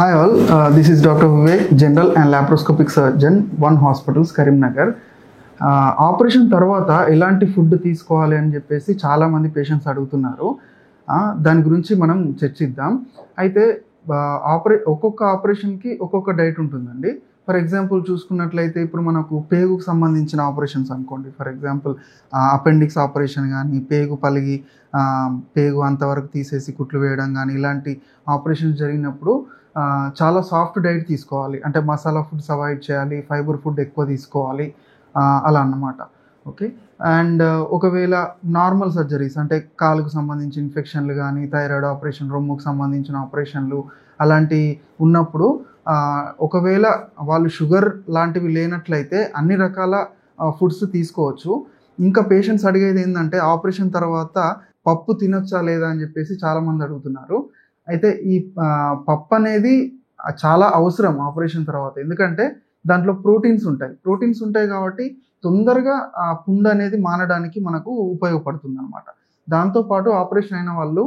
Hi all, this is Dr. Vivek, General and Laparoscopic Surgeon, One Hospitals, Karimnagar. Operation తర్వాత ఎలాంటి food తీసుకోవాలి అని చెప్పేసి చాలామంది పేషెంట్స్ అడుగుతున్నారు. దాని గురించి మనం చర్చిద్దాం. అయితే ఒక్కొక్క ఆపరేషన్కి ఒక్కొక్క డైట్ ఉంటుందండి. ఫర్ ఎగ్జాంపుల్ చూసుకున్నట్లయితే ఇప్పుడు మనకు పేగుకు సంబంధించిన ఆపరేషన్స్ అనుకోండి. ఫర్ ఎగ్జాంపుల్ అపెండిక్స్ ఆపరేషన్ కానీ, పేగు పలిగి పేగు అంతవరకు తీసేసి కుట్లు వేయడం కానీ, ఇలాంటి ఆపరేషన్స్ జరిగినప్పుడు చాలా సాఫ్ట్ డైట్ తీసుకోవాలి. అంటే మసాలా ఫుడ్స్ అవాయిడ్ చేయాలి, ఫైబర్ ఫుడ్ ఎక్కువ తీసుకోవాలి, అలా అన్నమాట. ఓకే. అండ్ ఒకవేళ నార్మల్ సర్జరీస్ అంటే కాలుకు సంబంధించిన ఇన్ఫెక్షన్లు కానీ, థైరాయిడ్ ఆపరేషన్, రొమ్ముకు సంబంధించిన ఆపరేషన్లు అలాంటివి ఉన్నప్పుడు ఒకవేళ వాళ్ళు షుగర్ లాంటివి లేనట్లయితే అన్ని రకాల ఫుడ్స్ తీసుకోవచ్చు. ఇంకా పేషెంట్స్ అడిగేది ఏంటంటే ఆపరేషన్ తర్వాత పప్పు తినొచ్చా లేదా అని చెప్పేసి చాలామంది అడుగుతున్నారు. అయితే ఈ పప్పు అనేది చాలా అవసరం ఆపరేషన్ తర్వాత. ఎందుకంటే దాంట్లో ప్రోటీన్స్ ఉంటాయి కాబట్టి తొందరగా ఆ పుండు అనేది మానడానికి మనకు ఉపయోగపడుతుంది అనమాట. దాంతోపాటు ఆపరేషన్ అయిన వాళ్ళు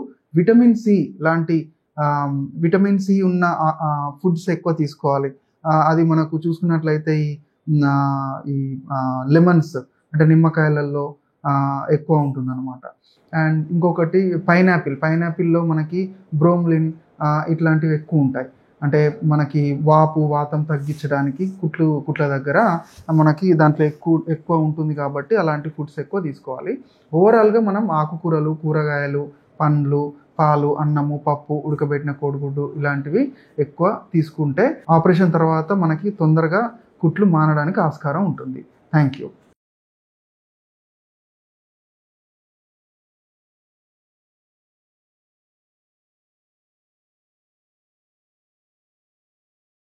విటమిన్ సి ఉన్న ఫుడ్స్ ఎక్కువ తీసుకోవాలి. అది మనకు చూసుకున్నట్లయితే ఈ లెమన్స్ అంటే నిమ్మకాయలలో ఎక్కువ ఉంటుందన్నమాట. అండ్ ఇంకొకటి పైనాపిల్లో మనకి బ్రోమ్లిన్ ఇట్లాంటివి ఎక్కువ ఉంటాయి. అంటే మనకి వాతం తగ్గించడానికి కుట్ల దగ్గర మనకి దాంట్లో ఎక్కువ ఉంటుంది కాబట్టి అలాంటి ఫుడ్స్ ఎక్కువ తీసుకోవాలి. ఓవరాల్గా మనం ఆకుకూరలు, కూరగాయలు, పండ్లు, పాలు, అన్నము, పప్పు, ఉడకబెట్టిన కోడిగుడ్డు ఇలాంటివి ఎక్కువ తీసుకుంటే ఆపరేషన్ తర్వాత మనకి తొందరగా కుట్లు మానడానికి ఆస్కారం ఉంటుంది. Thank you.